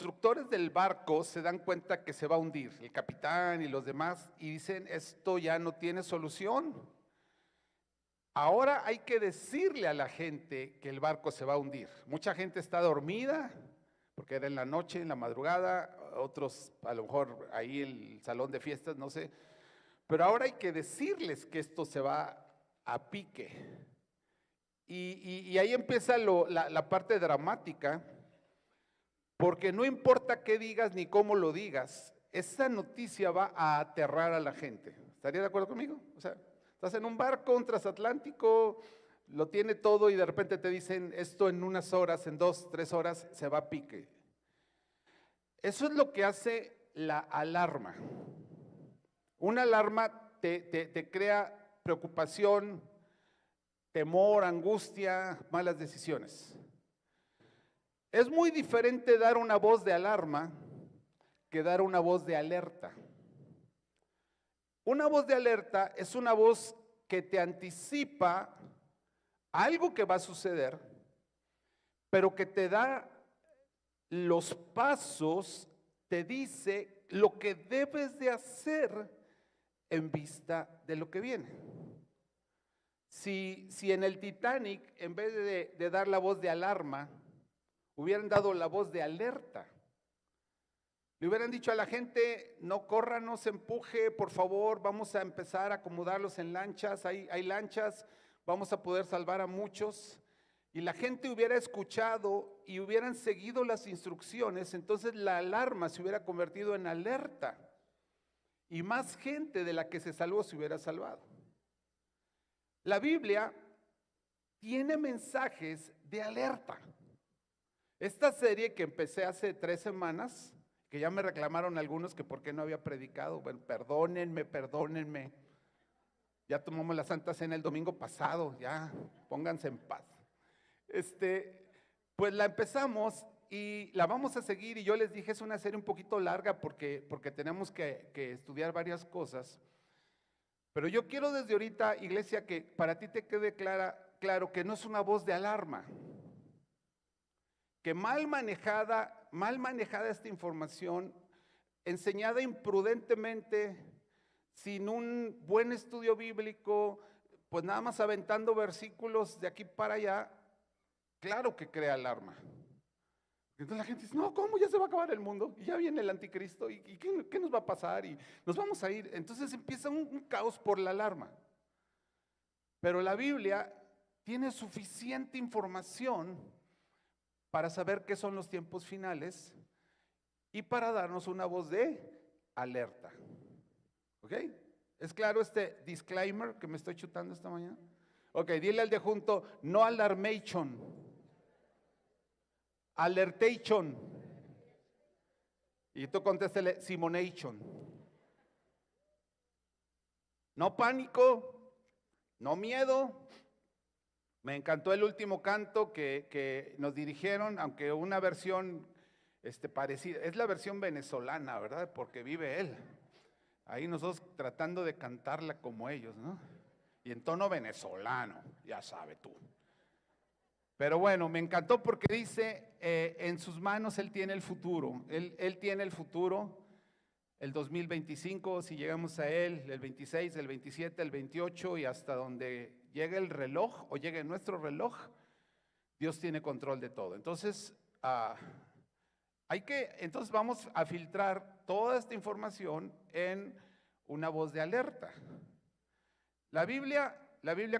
constructores del barco se dan cuenta que se va a hundir, el capitán y los demás, y dicen, esto ya no tiene solución. Ahora hay que decirle a la gente que el barco se va a hundir. Mucha gente está dormida, porque era en la noche, en la madrugada, otros a lo mejor ahí en el salón de fiestas, no sé. Pero ahora hay que decirles que esto se va a pique. Y ahí empieza la parte dramática, porque no importa qué digas ni cómo lo digas, esa noticia va a aterrar a la gente. ¿Estaría de acuerdo conmigo? O sea, estás en un barco, un transatlántico, lo tiene todo y de repente te dicen esto en unas horas, en 2, 3 horas, se va a pique. Eso es lo que hace la alarma. Una alarma te crea preocupación, temor, angustia, malas decisiones. Es muy diferente dar una voz de alarma que dar una voz de alerta. Una voz de alerta es una voz que te anticipa algo que va a suceder, pero que te da los pasos, te dice lo que debes de hacer en vista de lo que viene. Si en el Titanic, en vez de dar la voz de alarma, hubieran dado la voz de alerta, le hubieran dicho a la gente, no corra, no se empuje, por favor, vamos a empezar a acomodarlos en lanchas, hay lanchas, vamos a poder salvar a muchos, y la gente hubiera escuchado y hubieran seguido las instrucciones, entonces la alarma se hubiera convertido en alerta, y más gente de la que se salvó se hubiera salvado. La Biblia tiene mensajes de alerta. Esta serie que empecé hace 3 semanas, que ya me reclamaron algunos que por qué no había predicado, bueno, perdónenme. Ya tomamos la Santa Cena el domingo pasado, ya, pónganse en paz. Pues la empezamos y la vamos a seguir y yo les dije es una serie un poquito larga porque tenemos que estudiar varias cosas. Pero yo quiero desde ahorita, iglesia, que para ti te quede claro que no es una voz de alarma. Que mal manejada esta información, enseñada imprudentemente, sin un buen estudio bíblico, pues nada más aventando versículos de aquí para allá, claro que crea alarma. Entonces la gente dice, no, ¿cómo? Ya se va a acabar el mundo, y ya viene el anticristo, ¿y qué nos va a pasar? Y nos vamos a ir. Entonces empieza un caos por la alarma. Pero la Biblia tiene suficiente información para saber qué son los tiempos finales y para darnos una voz de alerta. ¿Ok? ¿Es claro este disclaimer que me estoy chutando esta mañana? Ok, dile al de junto, no alarmation, alertation. Y tú contéstele, simonation. No pánico, no miedo. Me encantó el último canto que nos dirigieron, aunque una versión parecida, es la versión venezolana, ¿verdad? Porque vive él. Ahí nosotros tratando de cantarla como ellos, ¿no? Y en tono venezolano, ya sabe tú. Pero bueno, me encantó porque dice, en sus manos Él tiene el futuro. Él tiene el futuro, el 2025, si llegamos a Él, el 26, el 27, el 28 y hasta donde llegue el reloj o llegue nuestro reloj, Dios tiene control de todo. Entonces, entonces vamos a filtrar toda esta información en una voz de alerta. La Biblia,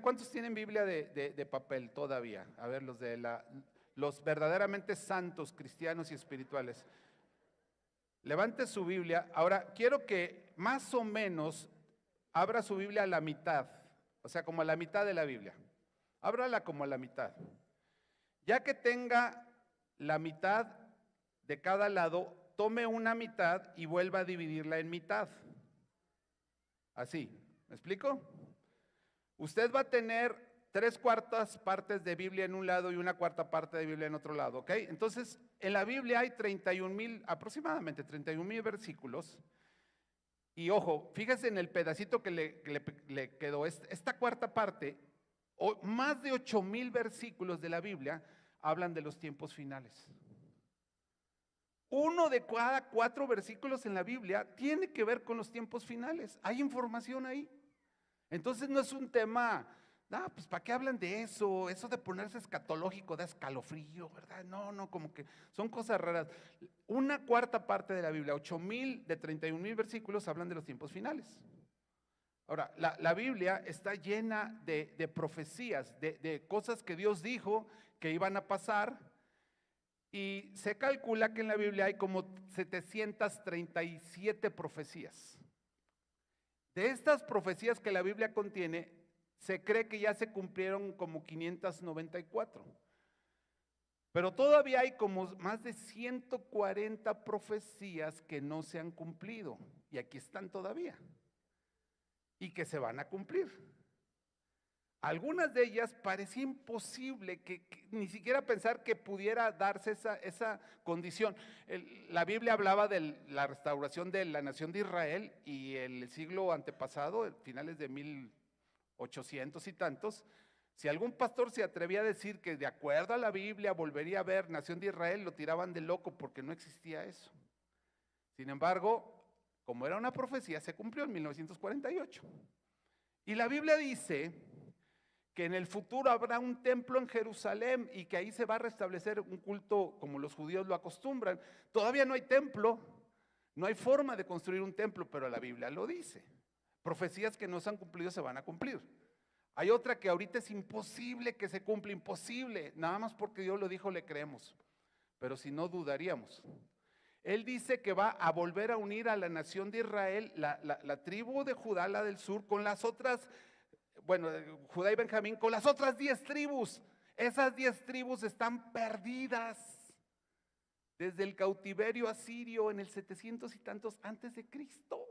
¿cuántos tienen Biblia de papel todavía? A ver, los verdaderamente santos cristianos y espirituales. Levante su Biblia. Ahora, quiero que más o menos abra su Biblia a la mitad, o sea, como a la mitad de la Biblia. Ábrala como a la mitad. Ya que tenga la mitad de cada lado, tome una mitad y vuelva a dividirla en mitad. Así, ¿me explico? Usted va a tener 3/4 partes de Biblia en un lado y 1/4 parte de Biblia en otro lado, ¿ok? Entonces, en la Biblia hay aproximadamente 31,000 versículos. Y ojo, fíjese en el pedacito que le quedó, esta cuarta parte, más de 8,000 versículos de la Biblia hablan de los tiempos finales. Uno de cada 4 versículos en la Biblia tiene que ver con los tiempos finales. Hay información ahí. Entonces no es un tema, pues ¿para qué hablan de eso? Eso de ponerse escatológico da escalofrío, ¿verdad? No, como que son cosas raras. Una cuarta parte de la Biblia, 8,000 de 31,000 versículos, hablan de los tiempos finales. Ahora, la Biblia está llena de profecías, de cosas que Dios dijo que iban a pasar, y se calcula que en la Biblia hay como 737 profecías. De estas profecías que la Biblia contiene, se cree que ya se cumplieron como 594. Pero todavía hay como más de 140 profecías que no se han cumplido. Y aquí están todavía. Y que se van a cumplir. Algunas de ellas parecía imposible que ni siquiera pensar que pudiera darse esa condición. La Biblia hablaba de la restauración de la nación de Israel, y el siglo antepasado, finales de 1800 y tantos, si algún pastor se atrevía a decir que de acuerdo a la Biblia volvería a haber nación de Israel, lo tiraban de loco porque no existía eso. Sin embargo, como era una profecía, se cumplió en 1948. Y la Biblia dice que en el futuro habrá un templo en Jerusalén y que ahí se va a restablecer un culto como los judíos lo acostumbran. Todavía no hay templo, no hay forma de construir un templo, pero la Biblia lo dice. Profecías que no se han cumplido se van a cumplir. Hay otra que ahorita es imposible que se cumpla, imposible, nada más porque Dios lo dijo le creemos, pero si no dudaríamos. Él dice que va a volver a unir a la nación de Israel, la tribu de Judá, la del sur, con las otras, Judá y Benjamín, con las otras 10 tribus. Esas 10 tribus están perdidas desde el cautiverio asirio en el 700 y tantos antes de Cristo.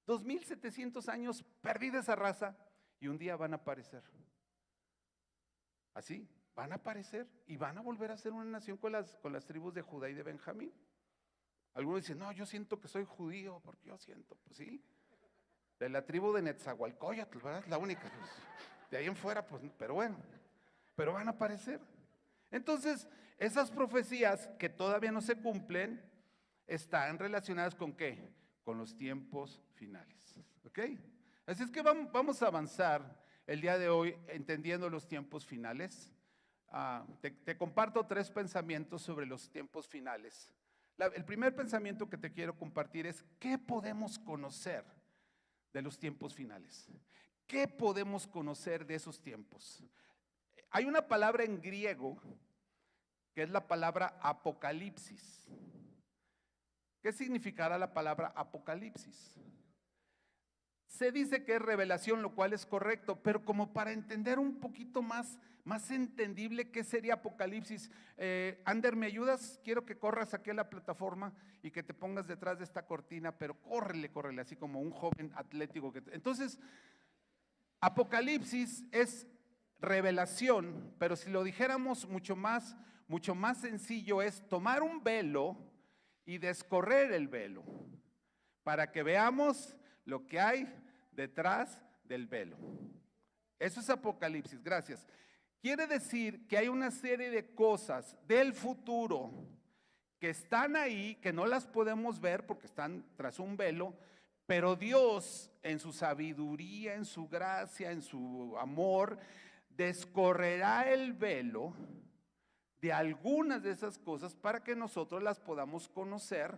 2700 años perdida esa raza, y un día van a aparecer. Así, van a aparecer y van a volver a ser una nación con las tribus de Judá y de Benjamín. Algunos dicen, no, yo siento que soy judío, porque yo siento, pues sí, de la tribu de Netzahualcóyotl, ¿verdad? La única, pues, de ahí en fuera, pues, pero bueno, pero van a aparecer. Entonces, esas profecías que todavía no se cumplen, están relacionadas ¿con qué? Con los tiempos finales, ¿ok? Así es que vamos a avanzar el día de hoy entendiendo los tiempos finales. Te comparto 3 pensamientos sobre los tiempos finales. El primer pensamiento que te quiero compartir es: ¿qué podemos conocer de los tiempos finales? ¿Qué podemos conocer de esos tiempos? Hay una palabra en griego que es la palabra apocalipsis. ¿Qué significará la palabra apocalipsis? Se dice que es revelación, lo cual es correcto, pero como para entender un poquito más entendible qué sería apocalipsis, Ander, ¿me ayudas? Quiero que corras aquí a la plataforma y que te pongas detrás de esta cortina, pero córrele, así como un joven atlético. Entonces, apocalipsis es revelación, pero si lo dijéramos mucho más sencillo, es tomar un velo y descorrer el velo para que veamos lo que hay detrás del velo. Eso es apocalipsis, gracias. Quiere decir que hay una serie de cosas del futuro que están ahí, que no las podemos ver porque están tras un velo, pero Dios en su sabiduría, en su gracia, en su amor, descorrerá el velo de algunas de esas cosas para que nosotros las podamos conocer,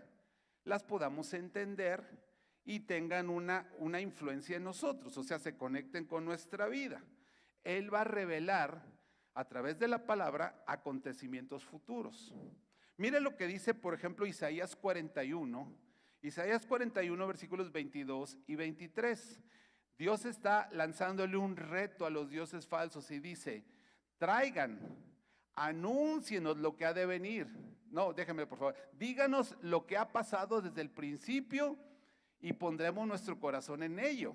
las podamos entender y tengan una influencia en nosotros, o sea, se conecten con nuestra vida. Él va a revelar a través de la palabra acontecimientos futuros. Mire lo que dice, por ejemplo, Isaías 41, versículos 22 y 23. Dios está lanzándole un reto a los dioses falsos y dice: traigan, anúncienos lo que ha de venir. No, déjenme por favor, díganos lo que ha pasado desde el principio y pondremos nuestro corazón en ello.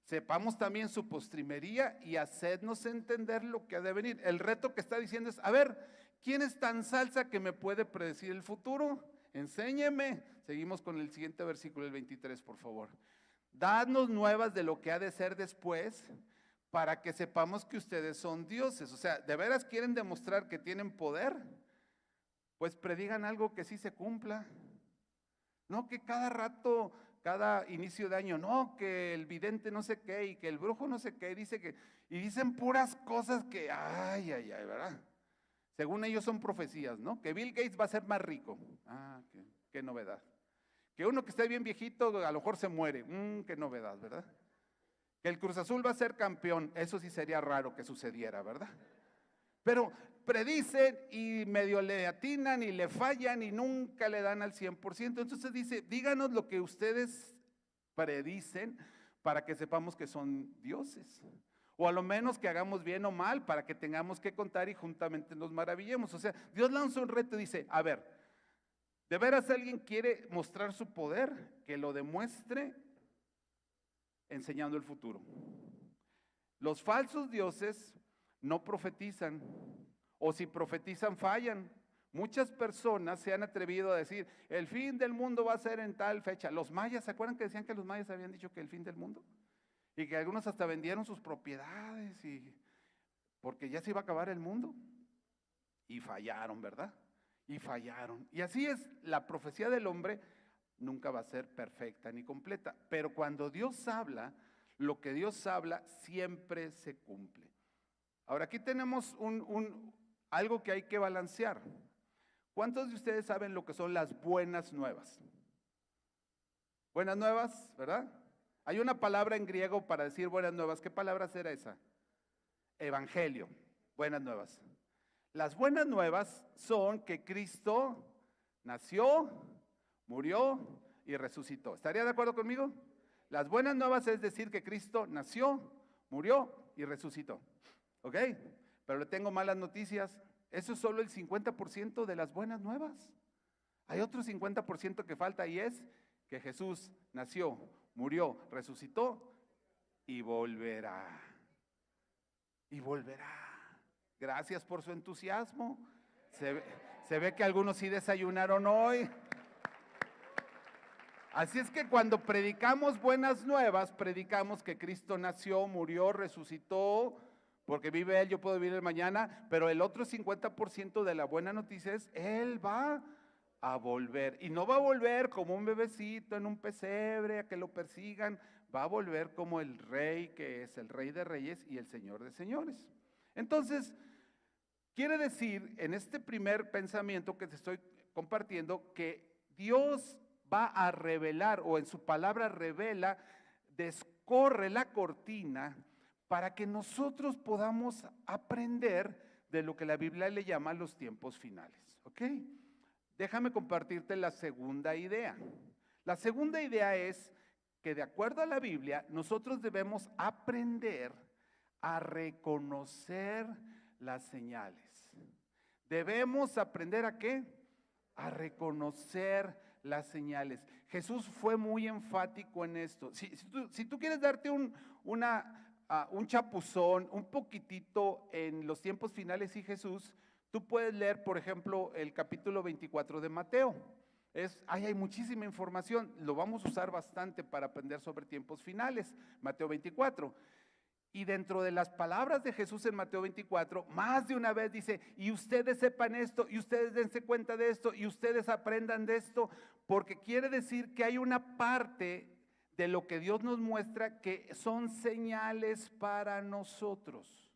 Sepamos también su postrimería y hacednos entender lo que ha de venir. El reto que está diciendo es: a ver, ¿quién es tan salsa que me puede predecir el futuro? Enséñeme. Seguimos con el siguiente versículo, el 23, por favor. Dadnos nuevas de lo que ha de ser después, para que sepamos que ustedes son dioses. O sea, ¿de veras quieren demostrar que tienen poder? pues predigan algo que sí se cumpla. No que cada rato, cada inicio de año, no que el vidente no sé qué y que el brujo no sé qué, y dicen puras cosas que, ay, ¿verdad? Según ellos son profecías, ¿no? Que Bill Gates va a ser más rico. Ah, qué novedad. Que uno que esté bien viejito a lo mejor se muere. Qué novedad, ¿verdad? Que el Cruz Azul va a ser campeón. Eso sí sería raro que sucediera, ¿verdad? Pero predicen y medio le atinan y le fallan y nunca le dan al 100%. Entonces dice, díganos lo que ustedes predicen para que sepamos que son dioses. O a lo menos que hagamos bien o mal para que tengamos que contar y juntamente nos maravillemos. O sea, Dios lanza un reto y dice, a ver, ¿de veras alguien quiere mostrar su poder? Que lo demuestre enseñando el futuro. Los falsos dioses no profetizan, o si profetizan fallan. Muchas personas se han atrevido a decir, el fin del mundo va a ser en tal fecha. Los mayas, ¿se acuerdan que decían que los mayas habían dicho que el fin del mundo? Y que algunos hasta vendieron sus propiedades porque ya se iba a acabar el mundo. Y fallaron, ¿verdad? Y fallaron. Y así es, la profecía del hombre nunca va a ser perfecta ni completa. Pero cuando Dios habla, lo que Dios habla siempre se cumple. Ahora aquí tenemos algo que hay que balancear. ¿Cuántos de ustedes saben lo que son las buenas nuevas? Buenas nuevas, ¿verdad? Hay una palabra en griego para decir buenas nuevas. ¿Qué palabra será esa? Evangelio, buenas nuevas. Las buenas nuevas son que Cristo nació, murió y resucitó. ¿Estaría de acuerdo conmigo? Las buenas nuevas es decir que Cristo nació, murió y resucitó. ¿Ok? Pero le tengo malas noticias. Eso es solo el 50% de las buenas nuevas. Hay otro 50% que falta y es que Jesús nació, murió, resucitó y volverá. Y volverá. Gracias por su entusiasmo. Se ve que algunos sí desayunaron hoy. Así es que cuando predicamos buenas nuevas, predicamos que Cristo nació, murió, resucitó, porque vive Él, yo puedo vivir el mañana, pero el otro 50% de la buena noticia es, Él va a volver. Y no va a volver como un bebecito en un pesebre a que lo persigan, va a volver como el Rey que es el Rey de Reyes y el Señor de Señores. Entonces, quiere decir en este primer pensamiento que te estoy compartiendo que Dios va a revelar, o en su palabra revela, descorre la cortina para que nosotros podamos aprender de lo que la Biblia le llama los tiempos finales. ¿Ok? Déjame compartirte la segunda idea. La segunda idea es que de acuerdo a la Biblia, nosotros debemos aprender a reconocer las señales. Debemos aprender ¿a qué? A reconocer las señales. Jesús fue muy enfático en esto. Si tú quieres darte un chapuzón, un poquitito en los tiempos finales y Jesús, tú puedes leer, por ejemplo, el capítulo 24 de Mateo. Ahí hay muchísima información, lo vamos a usar bastante para aprender sobre tiempos finales, Mateo 24. Y dentro de las palabras de Jesús en Mateo 24, más de una vez dice, y ustedes sepan esto, y ustedes dense cuenta de esto, y ustedes aprendan de esto, porque quiere decir que hay una parte de lo que Dios nos muestra que son señales para nosotros.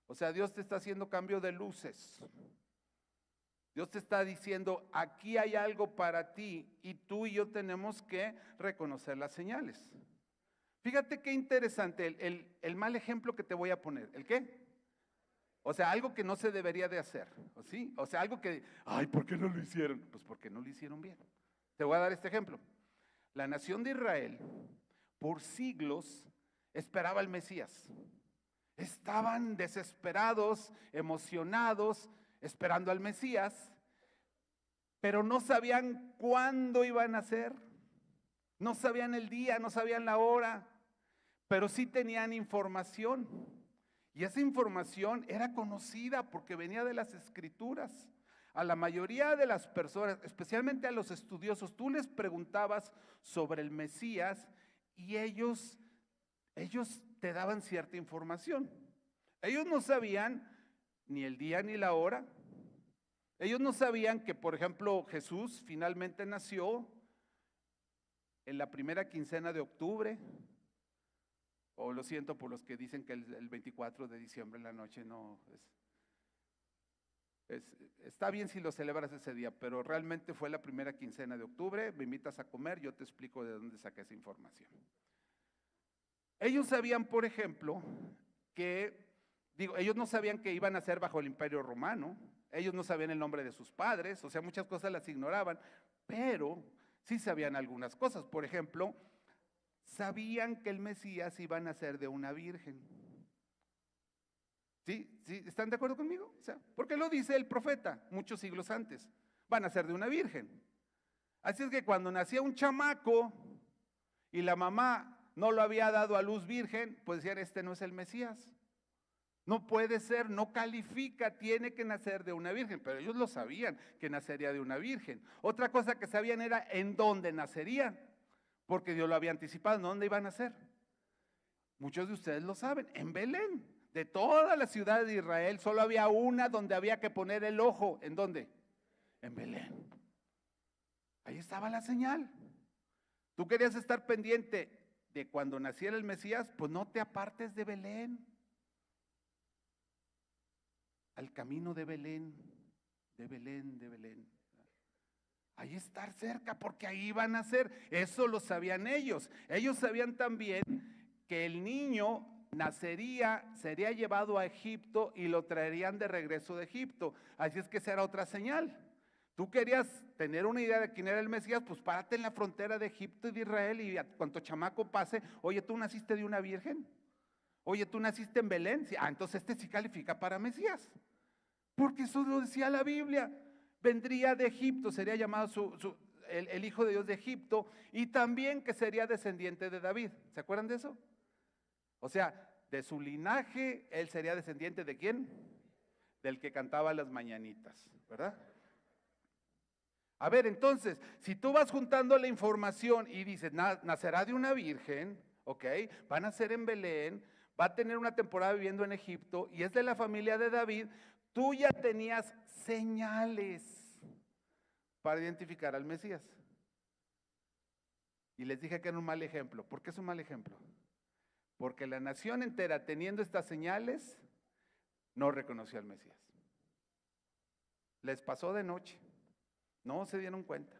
O sea, Dios te está haciendo cambio de luces. Dios te está diciendo, aquí hay algo para ti, y tú y yo tenemos que reconocer las señales. Fíjate qué interesante el mal ejemplo que te voy a poner. ¿El qué? O sea, algo que no se debería de hacer, ¿sí? O sea, algo que, ay, ¿por qué no lo hicieron? Pues porque no lo hicieron bien. Te voy a dar este ejemplo. La nación de Israel, por siglos, esperaba al Mesías. Estaban desesperados, emocionados, esperando al Mesías, pero no sabían cuándo iban a ser. No sabían el día, no sabían la hora, pero sí tenían información. Y esa información era conocida porque venía de las Escrituras. A la mayoría de las personas, especialmente a los estudiosos, tú les preguntabas sobre el Mesías y ellos te daban cierta información. Ellos no sabían ni el día ni la hora, Ellos no sabían que, por ejemplo, Jesús finalmente nació en la primera quincena de octubre, o lo siento por los que dicen que el 24 de diciembre en la noche, no, está bien si lo celebras ese día, pero realmente fue la primera quincena de octubre. Me invitas a comer, yo te explico de dónde saqué esa información. Ellos sabían, por ejemplo, ellos no sabían que iban a ser bajo el Imperio Romano, ellos no sabían el nombre de sus padres, o sea, muchas cosas las ignoraban, pero sí sabían algunas cosas. Por ejemplo, sabían que el Mesías iba a nacer de una virgen. ¿Sí? ¿Están de acuerdo conmigo? O sea, porque lo dice el profeta muchos siglos antes, van a ser de una virgen. Así es que cuando nacía un chamaco y la mamá no lo había dado a luz virgen, pues decían, este no es el Mesías. No puede ser, no califica, tiene que nacer de una virgen. Pero ellos lo sabían, que nacería de una virgen. Otra cosa que sabían era en dónde nacería, porque Dios lo había anticipado. ¿Dónde iba a nacer? Muchos de ustedes lo saben, en Belén. De toda la ciudad de Israel, solo había una donde había que poner el ojo. ¿En dónde? En Belén. Ahí estaba la señal. Tú querías estar pendiente de cuando naciera el Mesías, pues no te apartes de Belén. Al camino de Belén, de Belén, de Belén. Ahí estar cerca, porque ahí van a ser. Eso lo sabían ellos. Ellos sabían también que el niño nacería, sería llevado a Egipto y lo traerían de regreso de Egipto. Así es que esa era otra señal. Tú querías tener una idea de quién era el Mesías, pues párate en la frontera de Egipto y de Israel y a cuanto chamaco pase, oye, ¿tú naciste de una virgen? Oye, ¿tú naciste en Belén? Sí, entonces este sí califica para Mesías. Porque eso lo decía la Biblia. Vendría de Egipto, sería llamado el hijo de Dios de Egipto, y también que sería descendiente de David. ¿Se acuerdan de eso? O sea, de su linaje, él sería descendiente ¿de quién? Del que cantaba las mañanitas, ¿verdad? A ver, entonces, si tú vas juntando la información y dices, nacerá de una virgen, ¿ok? Va a nacer en Belén, va a tener una temporada viviendo en Egipto y es de la familia de David, tú ya tenías señales para identificar al Mesías. Y les dije que era un mal ejemplo. ¿Por qué es un mal ejemplo? Porque la nación entera, teniendo estas señales, no reconoció al Mesías. Les pasó de noche, no se dieron cuenta.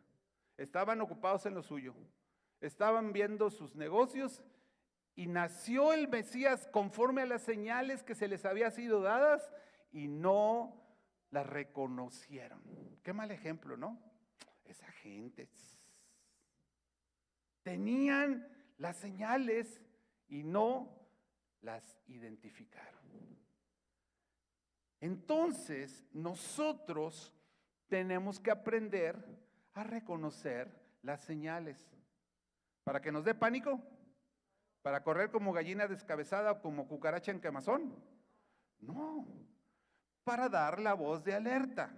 Estaban ocupados en lo suyo, estaban viendo sus negocios y nació el Mesías conforme a las señales que se les había sido dadas y no las reconocieron. Qué mal ejemplo, ¿no? Esa gente tenían las señales y no las identificaron. Entonces, nosotros tenemos que aprender a reconocer las señales. ¿Para que nos dé pánico? ¿Para correr como gallina descabezada o como cucaracha en quemazón? No, para dar la voz de alerta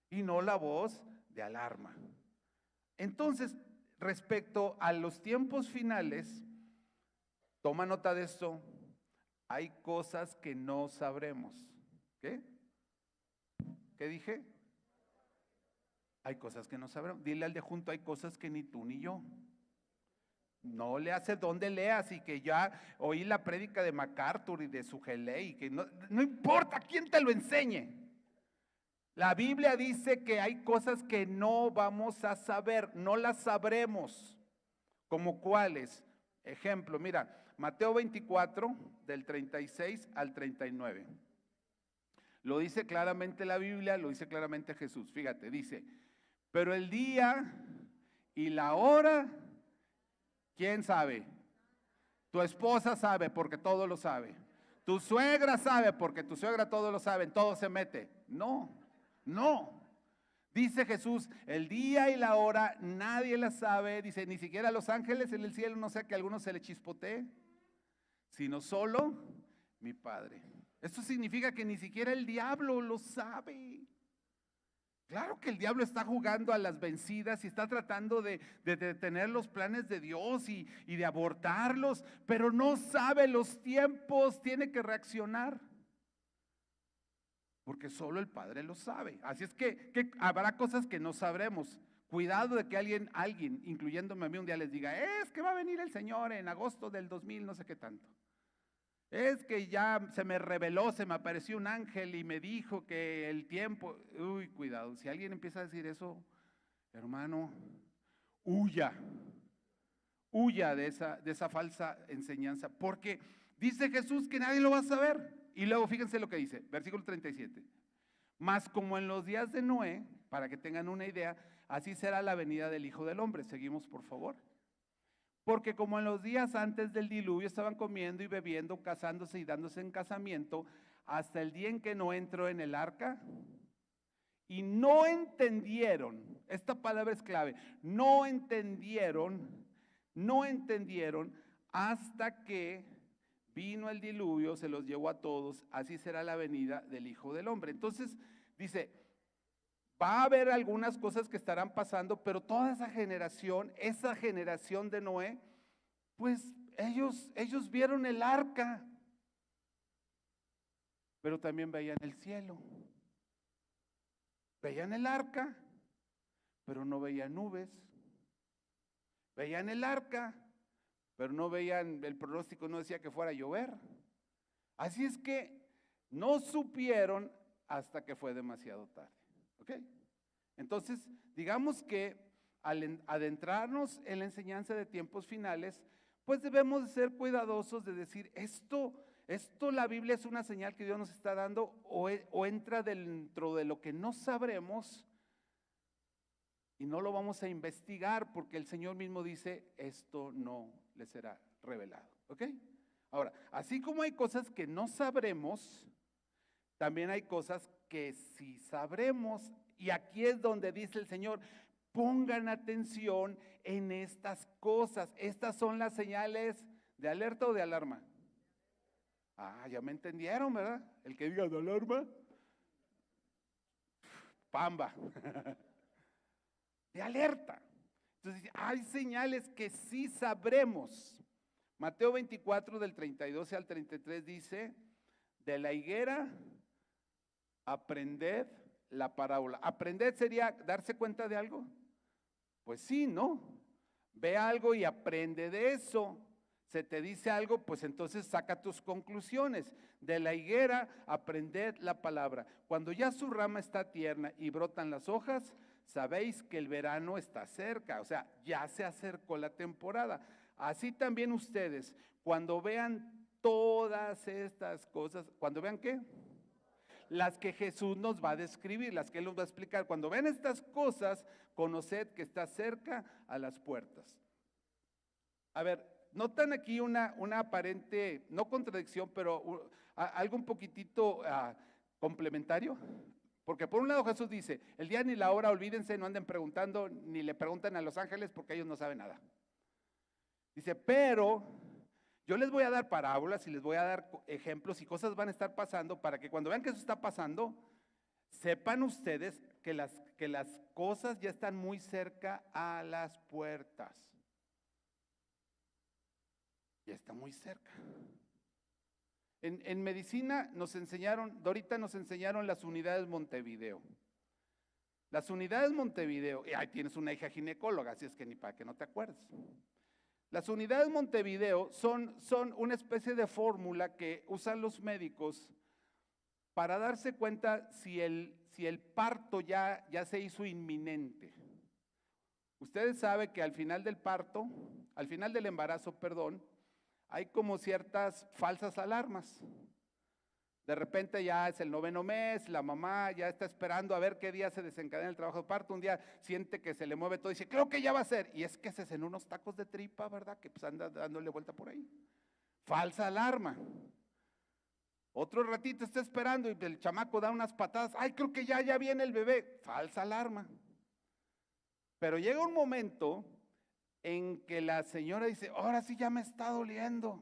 y no la voz de alarma. Entonces, respecto a los tiempos finales, toma nota de esto, hay cosas que no sabremos. ¿Qué? ¿Qué dije? Hay cosas que no sabremos. Dile al de junto, hay cosas que ni tú ni yo. No le hace donde leas y que ya oí la prédica de MacArthur y de Sugeley y que no importa quién te lo enseñe. La Biblia dice que hay cosas que no vamos a saber, no las sabremos. ¿Como cuáles? Ejemplo, mira, Mateo 24, del 36 al 39. Lo dice claramente la Biblia, lo dice claramente Jesús. Fíjate, dice, pero el día y la hora, ¿quién sabe? Tu esposa sabe porque todo lo sabe. Tu suegra sabe porque tu suegra todo lo sabe, en todo se mete. No. Dice Jesús, el día y la hora nadie la sabe. Dice, ni siquiera los ángeles en el cielo, no sé que a algunos se le chispotee, sino solo mi Padre. Esto significa que ni siquiera el diablo lo sabe. Claro que el diablo está jugando a las vencidas y está tratando de detener los planes de Dios y de abortarlos, pero no sabe los tiempos, tiene que reaccionar. porque solo el Padre lo sabe. Así es que habrá cosas que no sabremos. Cuidado de que alguien, incluyéndome a mí, un día les diga, es que va a venir el Señor en agosto del 2000, no sé qué tanto. Es que ya se me reveló, se me apareció un ángel y me dijo que el tiempo, uy, cuidado, si alguien empieza a decir eso, hermano, huya de esa falsa enseñanza, porque dice Jesús que nadie lo va a saber. Y luego fíjense lo que dice, versículo 37. Mas como en los días de Noé, para que tengan una idea, así será la venida del Hijo del Hombre. Seguimos, por favor. Porque como en los días antes del diluvio estaban comiendo y bebiendo, casándose y dándose en casamiento, hasta el día en que no entró en el arca, y no entendieron, esta palabra es clave, no entendieron hasta que vino el diluvio, se los llevó a todos, así será la venida del Hijo del Hombre. Entonces dice, va a haber algunas cosas que estarán pasando, pero toda esa generación de Noé, pues ellos vieron el arca, pero también veían el cielo. Veían el arca, pero no veían nubes. Veían el arca, pero no veían, el pronóstico no decía que fuera a llover. Así es que no supieron hasta que fue demasiado tarde. ¿Ok? Entonces, digamos que al adentrarnos en la enseñanza de tiempos finales, pues debemos de ser cuidadosos de decir, esto la Biblia es una señal que Dios nos está dando o entra dentro de lo que no sabremos y no lo vamos a investigar porque el Señor mismo dice, esto no le será revelado. ¿Ok? Ahora, así como hay cosas que no sabremos, también hay cosas que sí sabremos. Y aquí es donde dice el Señor, pongan atención en estas cosas. Estas son las señales de alerta o de alarma. Ah, ya me entendieron, ¿verdad? El que diga de alarma, pamba. De alerta. Entonces, hay señales que sí sabremos. Mateo 24 del 32 al 33 dice, de la higuera, aprended la parábola. ¿Aprended sería darse cuenta de algo? Pues sí, ¿no? Ve algo y aprende de eso. Se te dice algo, pues entonces saca tus conclusiones. De la higuera, aprended la palabra. Cuando ya su rama está tierna y brotan las hojas, sabéis que el verano está cerca. O sea, ya se acercó la temporada. Así también ustedes, cuando vean todas estas cosas, ¿cuando vean qué? Las que Jesús nos va a describir, las que Él nos va a explicar. Cuando vean estas cosas, conoced que está cerca a las puertas. A ver, notan aquí una aparente, no contradicción, pero algo un poquitito complementario. Porque por un lado Jesús dice, el día ni la hora, olvídense, no anden preguntando, ni le preguntan a los ángeles porque ellos no saben nada. Dice, pero yo les voy a dar parábolas y les voy a dar ejemplos y cosas van a estar pasando para que cuando vean que eso está pasando, sepan ustedes que las cosas ya están muy cerca a las puertas. Ya está muy cerca. En medicina nos enseñaron, Dorita nos enseñaron las unidades Montevideo. Las unidades Montevideo, y ahí tienes una hija ginecóloga, así es que ni para que no te acuerdes. Las unidades Montevideo son una especie de fórmula que usan los médicos para darse cuenta si el parto ya se hizo inminente. Ustedes saben que al final del parto, al final del embarazo, perdón, hay como ciertas falsas alarmas. De repente ya es el 9º mes, la mamá ya está esperando a ver qué día se desencadena el trabajo de parto, un día siente que se le mueve todo y dice, creo que ya va a ser, y es que se cenó unos tacos de tripa, ¿verdad? Que pues anda dándole vuelta por ahí. Falsa alarma. Otro ratito está esperando y el chamaco da unas patadas, ay, creo que ya viene el bebé. Falsa alarma. Pero llega un momento en que la señora dice, ahora sí ya me está doliendo.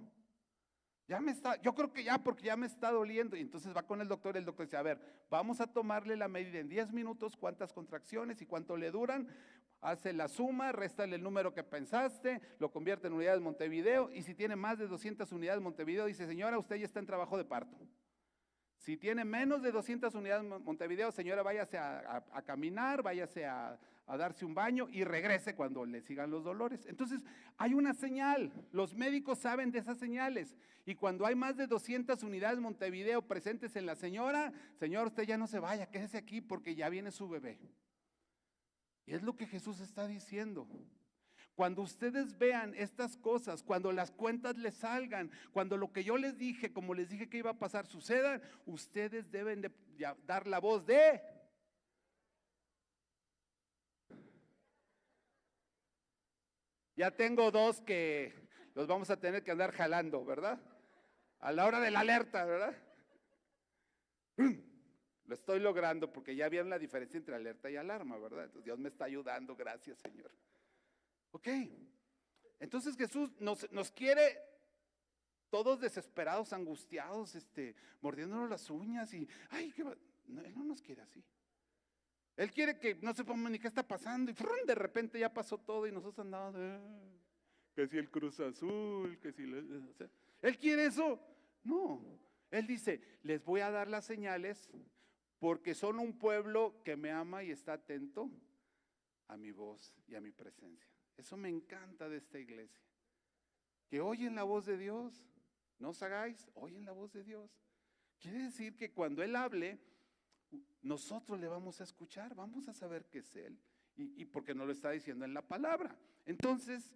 Yo creo que ya, porque ya me está doliendo. Y entonces va con el doctor y el doctor dice, a ver, vamos a tomarle la medida en 10 minutos, cuántas contracciones y cuánto le duran. Hace la suma, réstale el número que pensaste, lo convierte en unidades Montevideo. Y si tiene más de 200 unidades Montevideo, dice, señora, usted ya está en trabajo de parto. Si tiene menos de 200 unidades Montevideo, señora, váyase a caminar, váyase a darse un baño y regrese cuando le sigan los dolores. Entonces, hay una señal, los médicos saben de esas señales, y cuando hay más de 200 unidades Montevideo presentes en la señora, señor, usted ya no se vaya, quédese aquí porque ya viene su bebé. Y es lo que Jesús está diciendo. Cuando ustedes vean estas cosas, cuando las cuentas les salgan, cuando lo que yo les dije, como les dije que iba a pasar, suceda, ustedes deben de dar la voz de... Ya tengo dos que los vamos a tener que andar jalando, ¿verdad? A la hora de la alerta, ¿verdad? Lo estoy logrando porque ya vieron la diferencia entre alerta y alarma, ¿verdad? Entonces Dios me está ayudando, gracias, Señor. Ok, entonces Jesús nos quiere todos desesperados, angustiados, mordiéndonos las uñas y, ay, no, Él no nos quiere así. Él quiere que no sepamos ni qué está pasando y de repente ya pasó todo y nosotros andamos, que si el Cruz Azul, que si, o sea, ¿Él quiere eso? No, Él dice, les voy a dar las señales porque son un pueblo que me ama y está atento a mi voz y a mi presencia. Eso me encanta de esta iglesia, que oyen la voz de Dios. No os hagáis, oyen la voz de Dios. Quiere decir que cuando Él hable, nosotros le vamos a escuchar, vamos a saber que es Él, y porque nos lo está diciendo en la palabra. Entonces,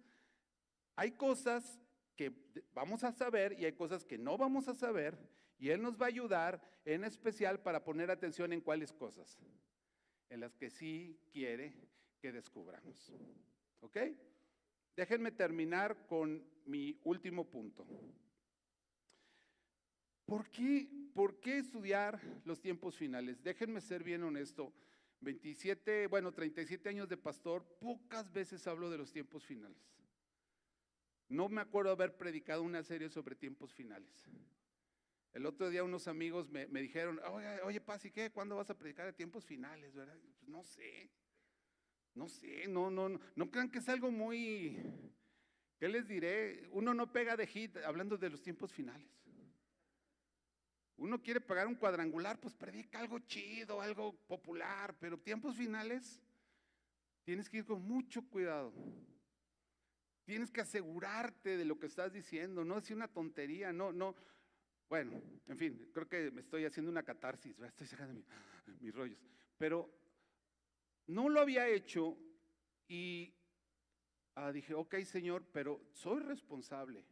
hay cosas que vamos a saber y hay cosas que no vamos a saber, y Él nos va a ayudar en especial para poner atención en cuáles cosas, en las que sí quiere que descubramos. ¿Ok? Déjenme terminar con mi último punto. ¿Por qué estudiar los tiempos finales? Déjenme ser bien honesto. 37 años de pastor, pocas veces hablo de los tiempos finales. No me acuerdo haber predicado una serie sobre tiempos finales. El otro día unos amigos me dijeron, oye, Paz, ¿y qué? ¿Cuándo vas a predicar de tiempos finales? ¿Verdad? Pues no sé, no crean que es algo muy, ¿qué les diré? Uno no pega de hit hablando de los tiempos finales. Uno quiere pagar un cuadrangular, pues predica algo chido, algo popular, pero tiempos finales tienes que ir con mucho cuidado. Tienes que asegurarte de lo que estás diciendo, no decir una tontería, no. Bueno, en fin, creo que me estoy haciendo una catarsis, estoy sacando mis rollos, pero no lo había hecho y dije, ok, Señor, pero soy responsable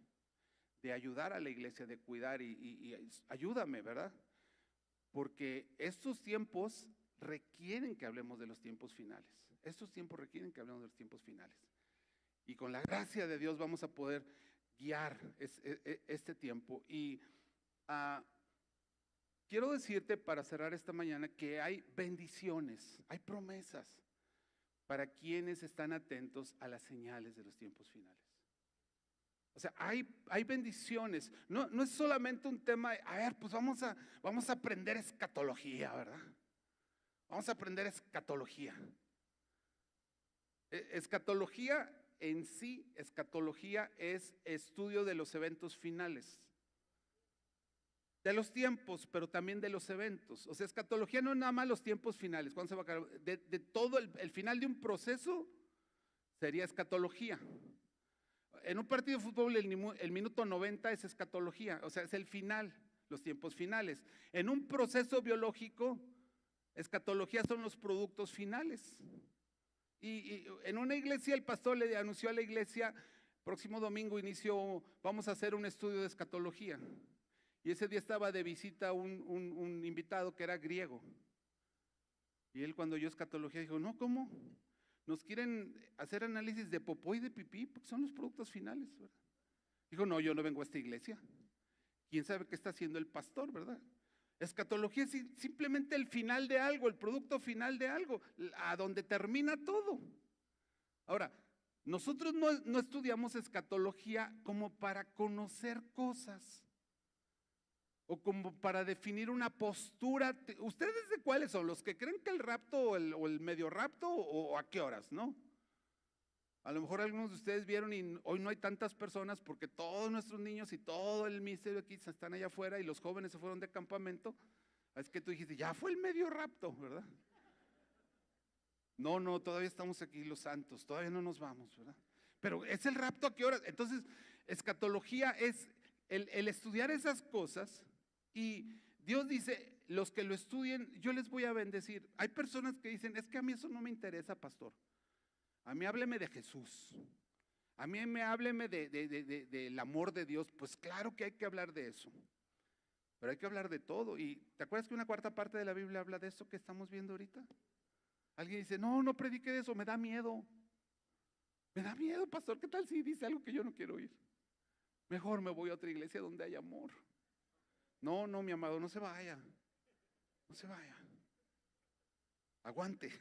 de ayudar a la iglesia, de cuidar y ayúdame, ¿verdad? Porque estos tiempos requieren que hablemos de los tiempos finales. Estos tiempos requieren que hablemos de los tiempos finales. Y con la gracia de Dios vamos a poder guiar este tiempo. Y quiero decirte para cerrar esta mañana que hay bendiciones, hay promesas para quienes están atentos a las señales de los tiempos finales. O sea, hay bendiciones, no es solamente un tema, pues vamos a aprender escatología, ¿verdad? Vamos a aprender escatología. Escatología en sí, escatología es estudio de los eventos finales, de los tiempos, pero también de los eventos. O sea, escatología no es nada más los tiempos finales, ¿cuándo se va a acabar? De todo el final de un proceso sería escatología. En un partido de fútbol el minuto 90 es escatología, o sea, es el final, los tiempos finales. En un proceso biológico, escatología son los productos finales. Y en una iglesia el pastor le anunció a la iglesia, próximo domingo vamos a hacer un estudio de escatología. Y ese día estaba de visita un invitado que era griego. Y él cuando oyó escatología dijo, no, ¿cómo? Nos quieren hacer análisis de popó y de pipí, porque son los productos finales, ¿verdad? Dijo, no, yo no vengo a esta iglesia. ¿Quién sabe qué está haciendo el pastor, verdad? Escatología es simplemente el final de algo, el producto final de algo, a donde termina todo. Ahora, nosotros no estudiamos escatología como para conocer cosas o como para definir una postura. ¿Ustedes de cuáles son? ¿Los que creen que el rapto o el medio rapto o a qué horas, no? A lo mejor algunos de ustedes vieron y hoy no hay tantas personas porque todos nuestros niños y todo el ministerio aquí están allá afuera y los jóvenes se fueron de campamento. Es que tú dijiste, ya fue el medio rapto, ¿verdad? No, todavía estamos aquí los santos, todavía no nos vamos, ¿verdad? Pero ¿es el rapto a qué hora? Entonces, escatología es el estudiar esas cosas, y Dios dice, los que lo estudien, yo les voy a bendecir. Hay personas que dicen, es que a mí eso no me interesa, pastor. A mí hábleme de Jesús. A mí hábleme del amor de Dios. Pues claro que hay que hablar de eso. Pero hay que hablar de todo. ¿Y te acuerdas que una cuarta parte de la Biblia habla de eso que estamos viendo ahorita? Alguien dice, no predique de eso, me da miedo. Me da miedo, pastor, ¿qué tal si dice algo que yo no quiero oír? Mejor me voy a otra iglesia donde hay amor. No, mi amado, no se vaya. No se vaya. Aguante.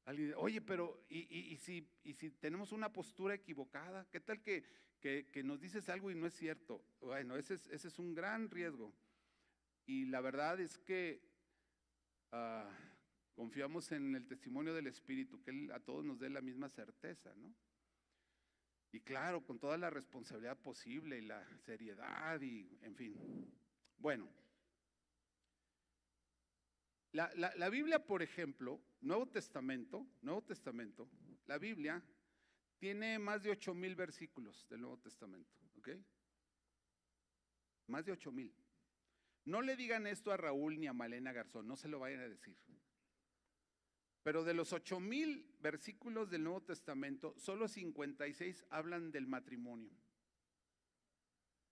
Alguien dice, oye, pero ¿y si tenemos una postura equivocada? ¿Qué tal que nos dices algo y no es cierto? Bueno, ese es un gran riesgo. Y la verdad es que confiamos en el testimonio del Espíritu, que Él a todos nos dé la misma certeza, ¿no? Y claro, con toda la responsabilidad posible y la seriedad y en fin. Bueno, la Biblia, por ejemplo, Nuevo Testamento, la Biblia tiene más de 8,000 versículos del Nuevo Testamento, ¿ok? Más de 8,000. No le digan esto a Raúl ni a Malena Garzón, no se lo vayan a decir. Pero de los 8,000 versículos del Nuevo Testamento, solo 56 hablan del matrimonio.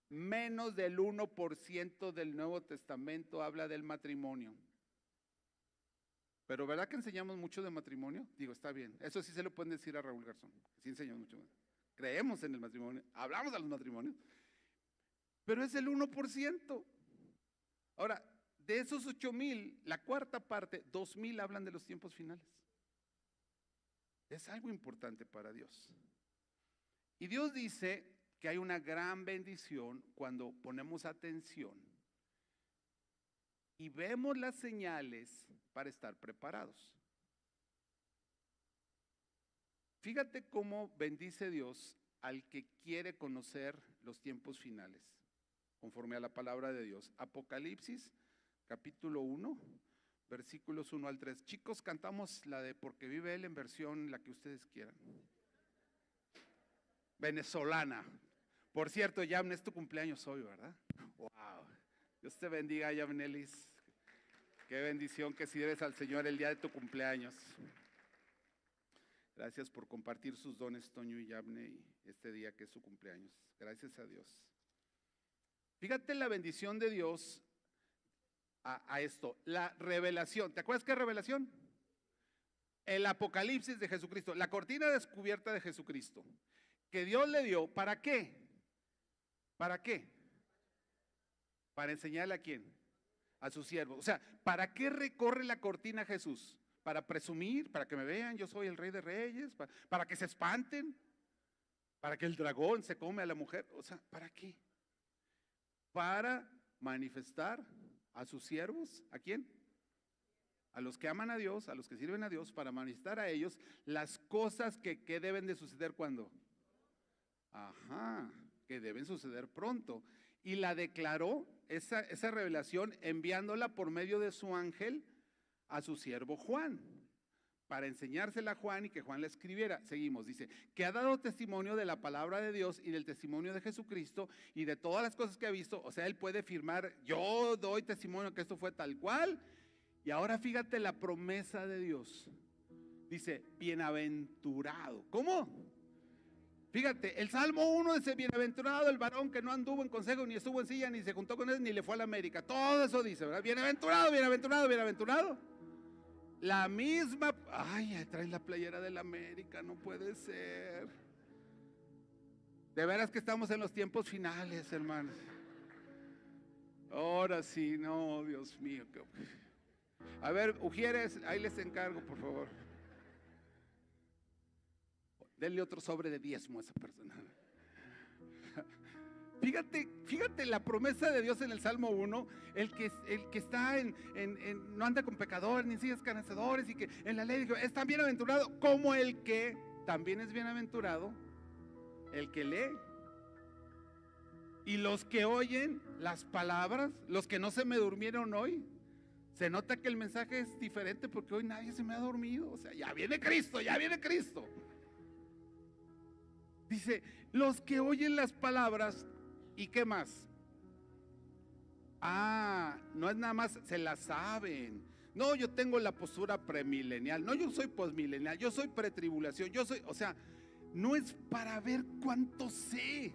Menos del 1% del Nuevo Testamento habla del matrimonio. Pero ¿verdad que enseñamos mucho de matrimonio? Digo, está bien. Eso sí se lo pueden decir a Raúl Garzón. Sí enseñamos mucho. Creemos en el matrimonio, hablamos de los matrimonios. Pero es el 1%. Ahora, de esos 8,000, la cuarta parte, 2,000 hablan de los tiempos finales. Es algo importante para Dios. Y Dios dice que hay una gran bendición cuando ponemos atención y vemos las señales para estar preparados. Fíjate cómo bendice Dios al que quiere conocer los tiempos finales, conforme a la palabra de Dios. Apocalipsis, capítulo 1, versículos 1 al 3. Chicos, cantamos la de Porque vive Él en versión la que ustedes quieran. Venezolana. Por cierto, Yamne, es tu cumpleaños hoy, ¿verdad? Wow. Dios te bendiga, Yamnelis. Qué bendición que sirves al Señor el día de tu cumpleaños. Gracias por compartir sus dones, Toño y Yamne, y este día que es su cumpleaños. Gracias a Dios. Fíjate la bendición de Dios a esto, la revelación. ¿Te acuerdas qué es revelación? El apocalipsis de Jesucristo, la cortina descubierta de Jesucristo, que Dios le dio, ¿para qué? ¿Para qué? Para enseñarle a quién, a su siervo. O sea, ¿para qué recorre la cortina Jesús? Para presumir, para que me vean, yo soy el Rey de Reyes, para que se espanten, para que el dragón se come a la mujer. O sea, ¿para qué? Para manifestar a sus siervos, ¿a quién? A los que aman a Dios, a los que sirven a Dios, para manifestar a ellos las cosas que deben de suceder cuando. Ajá, que deben suceder pronto. Y la declaró, esa revelación, enviándola por medio de su ángel a su siervo Juan, para enseñársela a Juan y que Juan la escribiera. Seguimos, dice, que ha dado testimonio de la palabra de Dios y del testimonio de Jesucristo y de todas las cosas que ha visto. O sea, él puede afirmar, yo doy testimonio que esto fue tal cual. Y ahora fíjate la promesa de Dios. Dice, bienaventurado. ¿Cómo? Fíjate, el Salmo 1 dice, bienaventurado el varón que no anduvo en consejo, ni estuvo en silla, ni se juntó con él, ni le fue a la América. Todo eso dice, ¿verdad? Bienaventurado, bienaventurado, bienaventurado. La misma, ay, traes la playera de la América, no puede ser. De veras que estamos en los tiempos finales, hermanos. Ahora sí, no, Dios mío. A ver, Ujieres, ahí les encargo, por favor. Denle otro sobre de diezmo a esa persona. Fíjate la promesa de Dios en el Salmo 1, el que está no anda con pecadores ni sillas escarnecedores, y que en la ley dijo, es tan bienaventurado como el que también es bienaventurado, el que lee Y los que oyen las palabras, los que no se me durmieron hoy, se nota que el mensaje es diferente porque hoy nadie se me ha dormido. O sea, ya viene Cristo, ya viene Cristo. Dice, los que oyen las palabras, ¿y qué más? No es nada más, se las saben. No, yo tengo la postura premilenial. No, yo soy posmilenial, yo soy pretribulación, o sea, no es para ver cuánto sé,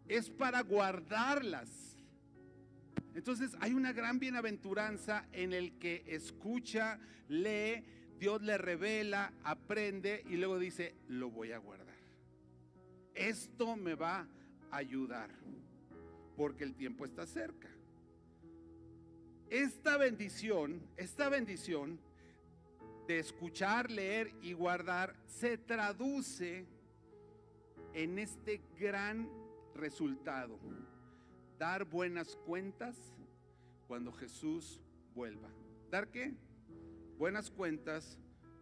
es para guardarlas. Entonces hay una gran bienaventuranza en el que escucha, lee, Dios le revela, aprende y luego dice, lo voy a guardar. Esto me va a ayudar porque el tiempo está cerca. Esta bendición de escuchar, leer y guardar se traduce en este gran resultado: dar buenas cuentas cuando Jesús vuelva. ¿Dar qué? Buenas cuentas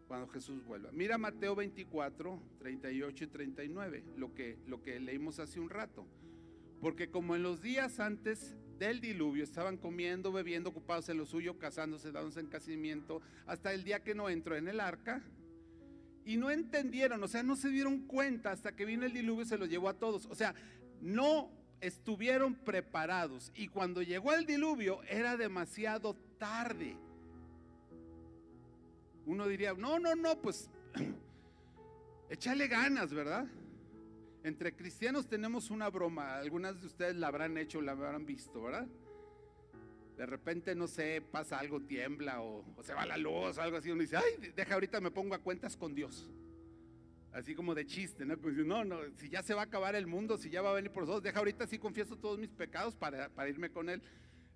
cuando Jesús vuelva. Mira Mateo 24, 38 y 39, lo que leímos hace un rato. Porque como en los días antes del diluvio estaban comiendo, bebiendo, ocupados en lo suyo, casándose, dándose en casamiento, hasta el día que no entró en el arca, y no entendieron, o sea, no se dieron cuenta hasta que vino el diluvio y se los llevó a todos. O sea, no estuvieron preparados, y cuando llegó el diluvio era demasiado tarde. Uno diría, no, pues échale ganas, ¿verdad? Entre cristianos tenemos una broma, algunas de ustedes la habrán hecho, la habrán visto, ¿verdad? De repente, no sé, pasa algo, tiembla o se va la luz, algo así, uno dice, ay, deja ahorita me pongo a cuentas con Dios. Así como de chiste, ¿no? Como dice, no, si ya se va a acabar el mundo, si ya va a venir por nosotros, deja ahorita sí confieso todos mis pecados para irme con Él.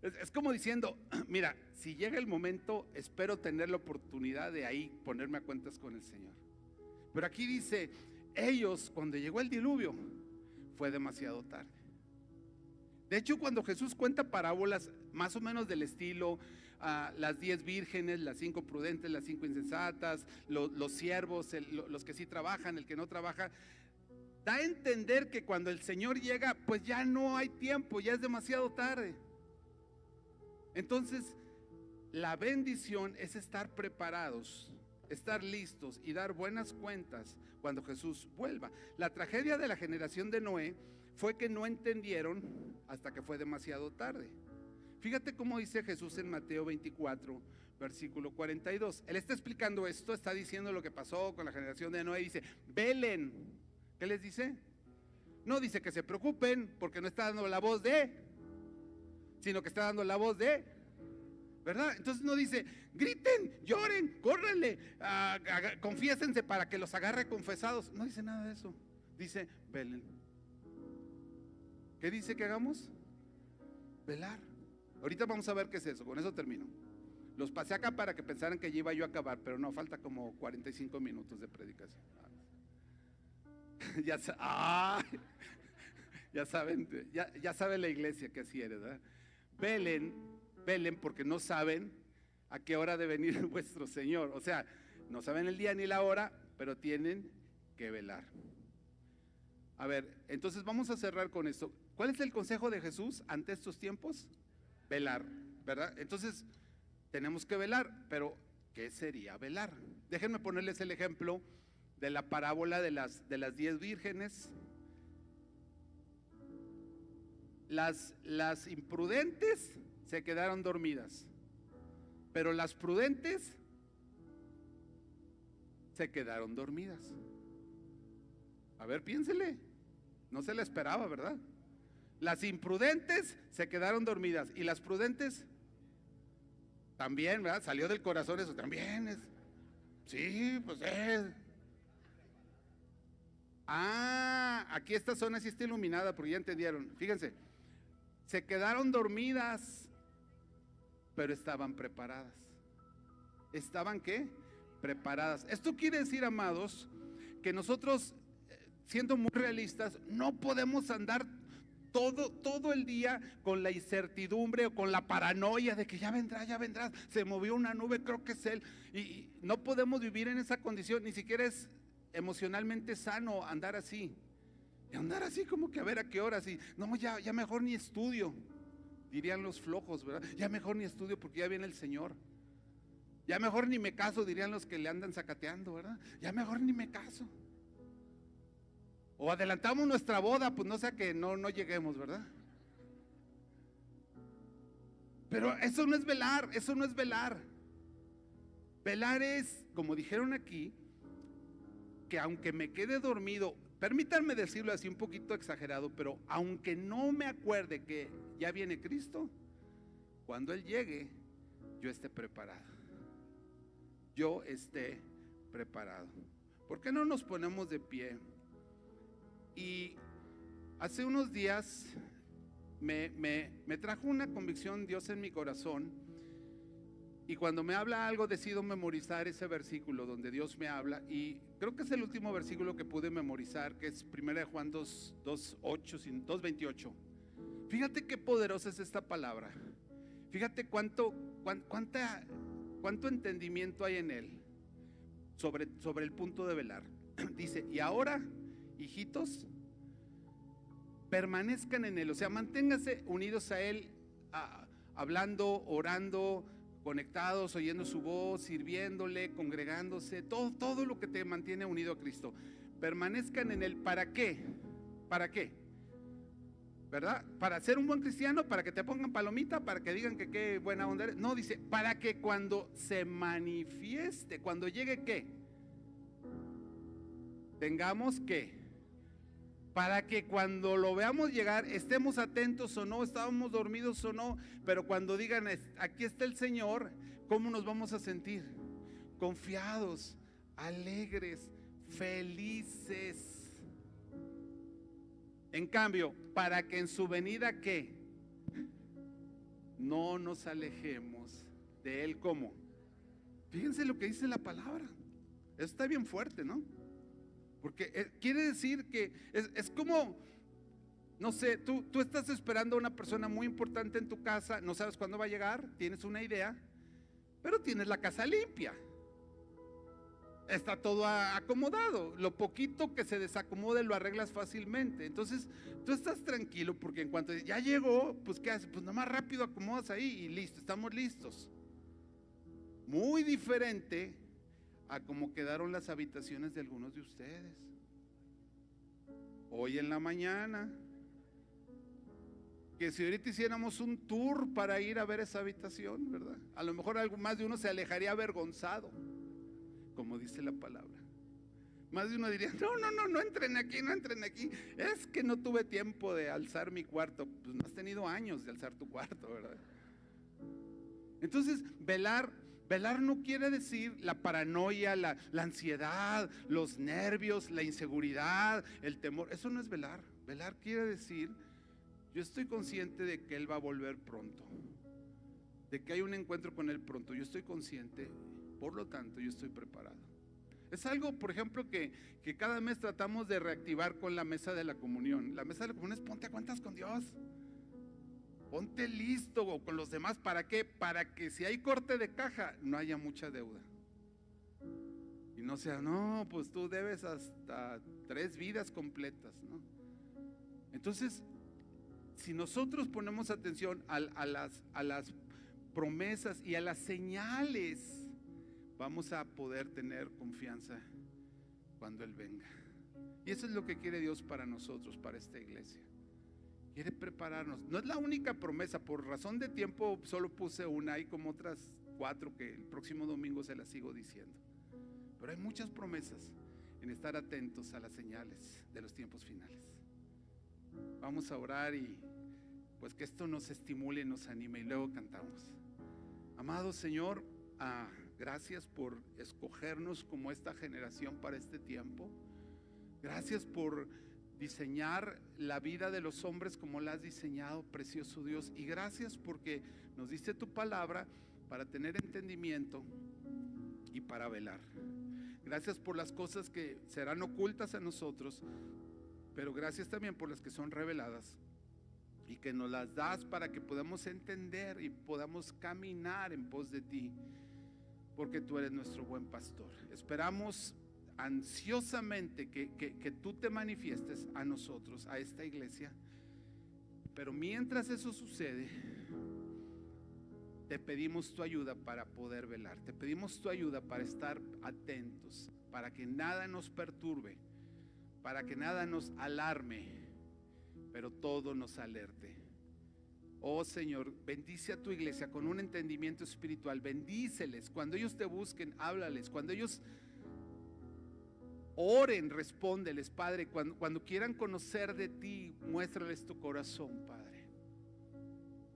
Es como diciendo, mira, si llega el momento, espero tener la oportunidad de ahí ponerme a cuentas con el Señor. Pero aquí dice, ellos, cuando llegó el diluvio, fue demasiado tarde. De hecho, cuando Jesús cuenta parábolas más o menos del estilo, las 10 vírgenes, las 5 prudentes, las 5 insensatas, los siervos, los que sí trabajan, el que no trabaja, da a entender que cuando el Señor llega, pues ya no hay tiempo, ya es demasiado tarde. Entonces, la bendición es estar preparados, estar listos y dar buenas cuentas cuando Jesús vuelva. La tragedia de la generación de Noé fue que no entendieron hasta que fue demasiado tarde. Fíjate cómo dice Jesús en Mateo 24, versículo 42. Él está explicando esto, está diciendo lo que pasó con la generación de Noé. Dice, velen. ¿Qué les dice? No dice que se preocupen porque no está dando la voz sino que está dando la voz ¿verdad? Entonces no dice, griten, lloren, córrenle, confiésense para que los agarre confesados. No dice nada de eso. Dice, velen. ¿Qué dice que hagamos? Velar. Ahorita vamos a ver qué es eso, con eso termino. Los pasé acá para que pensaran que ya iba yo a acabar, pero no, falta como 45 minutos de predicación. Ya saben, ya sabe la iglesia que así eres, ¿verdad? Velen porque no saben a qué hora de venir vuestro Señor. O sea, no saben el día ni la hora, pero tienen que velar. A ver, entonces vamos a cerrar con esto. ¿Cuál es el consejo de Jesús ante estos tiempos? Velar, ¿verdad? Entonces, tenemos que velar, pero ¿qué sería velar? Déjenme ponerles el ejemplo de la parábola de las 10 vírgenes. Las imprudentes se quedaron dormidas, pero las prudentes se quedaron dormidas. A ver, piénsele, no se la esperaba, ¿verdad? Las imprudentes se quedaron dormidas y las prudentes también, ¿verdad? Salió del corazón eso, también es. Sí, pues es. Aquí esta zona sí está iluminada porque ya entendieron. Fíjense, se quedaron dormidas, pero estaban preparadas. ¿Estaban qué? Preparadas. Esto quiere decir, amados, que nosotros, siendo muy realistas, no podemos andar todo el día con la incertidumbre o con la paranoia de que ya vendrá, se movió una nube, creo que es él, y no podemos vivir en esa condición. Ni siquiera es emocionalmente sano andar así. Y andar así como que a ver a qué horas. Y no, ya mejor ni estudio, dirían los flojos, ¿verdad? Ya mejor ni estudio porque ya viene el Señor. Ya mejor ni me caso, dirían los que le andan sacateando, ¿verdad? Ya mejor ni me caso. O adelantamos nuestra boda, pues no sea que no lleguemos, ¿verdad? Pero eso no es velar, eso no es velar. Velar es, como dijeron aquí, que aunque me quede dormido, permítanme decirlo así un poquito exagerado, pero aunque no me acuerde que ya viene Cristo, cuando Él llegue, yo esté preparado. Yo esté preparado. ¿Por qué no nos ponemos de pie? Y hace unos días me trajo una convicción Dios en mi corazón, y cuando me habla algo decido memorizar ese versículo donde Dios me habla, y creo que es el último versículo que pude memorizar, que es 1 Juan 2:28. Fíjate qué poderosa es esta palabra. Fíjate cuánto entendimiento hay en él sobre el punto de velar. Dice: y ahora, hijitos, permanezcan en él, o sea, manténganse unidos a él, hablando, orando, conectados, oyendo su voz, sirviéndole, congregándose, todo lo que te mantiene unido a Cristo. Permanezcan en él. ¿Para qué? ¿Para qué? ¿Verdad? ¿Para ser un buen cristiano? ¿Para que te pongan palomita? ¿Para que digan que qué buena onda eres? No, dice, para que cuando se manifieste, cuando llegue, ¿qué? Tengamos ¿qué? Para que cuando lo veamos llegar, estemos atentos o no, estábamos dormidos o no, pero cuando digan, aquí está el Señor, ¿cómo nos vamos a sentir? Confiados, alegres, felices. En cambio, para que en su venida, ¿qué? No nos alejemos de Él. ¿Cómo? Fíjense lo que dice la palabra. Eso está bien fuerte, ¿no? Porque quiere decir que es como, no sé, tú estás esperando a una persona muy importante en tu casa, no sabes cuándo va a llegar, tienes una idea, pero tienes la casa limpia. Está todo acomodado. Lo poquito que se desacomode lo arreglas fácilmente. Entonces tú estás tranquilo porque en cuanto ya llegó, pues ¿qué haces? Pues nomás rápido acomodas ahí y listo, estamos listos. Muy diferente a cómo quedaron las habitaciones de algunos de ustedes hoy en la mañana. Que si ahorita hiciéramos un tour para ir a ver esa habitación, ¿verdad? A lo mejor más de uno se alejaría avergonzado, como dice la palabra. Más de uno diría, no entren aquí, no entren aquí. Es que no tuve tiempo de alzar mi cuarto. Pues no has tenido años de alzar tu cuarto, ¿verdad? Entonces, velar no quiere decir la paranoia, la ansiedad, los nervios, la inseguridad, el temor. Eso no es velar. Velar quiere decir, yo estoy consciente de que Él va a volver pronto, de que hay un encuentro con Él pronto. Yo estoy consciente, por lo tanto yo estoy preparado. Es algo, por ejemplo, que cada mes tratamos de reactivar con la mesa de la comunión. La mesa de la comunión es ponte a cuentas con Dios. Ponte listo con los demás. ¿Para qué? Para que si hay corte de caja no haya mucha deuda. Y no sea, no, pues tú debes hasta 3 vidas completas, ¿no? Entonces, si nosotros ponemos atención a las promesas y a las señales, vamos a poder tener confianza cuando Él venga. Y eso es lo que quiere Dios para nosotros, para esta iglesia. Quiere prepararnos. No es la única promesa, por razón de tiempo solo puse una, hay como otras 4 que el próximo domingo se las sigo diciendo. Pero hay muchas promesas en estar atentos a las señales de los tiempos finales. Vamos a orar y pues que esto nos estimule, nos anime, y luego cantamos. Amado Señor, gracias por escogernos como esta generación para este tiempo. Gracias por diseñar la vida de los hombres como la has diseñado, precioso Dios. Y gracias porque nos diste tu palabra para tener entendimiento y para velar. Gracias por las cosas que serán ocultas a nosotros, pero gracias también por las que son reveladas y que nos las das para que podamos entender y podamos caminar en pos de ti, porque tú eres nuestro buen pastor. Esperamos ansiosamente que tú te manifiestes a nosotros, a esta iglesia. Pero mientras eso sucede, te pedimos tu ayuda para poder velar. Te pedimos tu ayuda para estar atentos, para que nada nos perturbe, para que nada nos alarme, pero todo nos alerte. Oh Señor, bendice a tu iglesia con un entendimiento espiritual. Bendíceles. Cuando ellos te busquen, háblales. Cuando ellos oren, respóndeles, Padre. Cuando quieran conocer de ti, muéstrales tu corazón, Padre.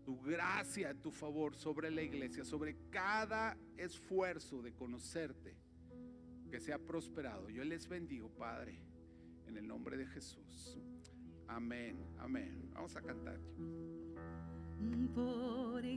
Tu gracia, tu favor sobre la iglesia, sobre cada esfuerzo de conocerte, que sea prosperado. Yo les bendigo, Padre, en el nombre de Jesús. Amén, amén. Vamos a cantar. Porque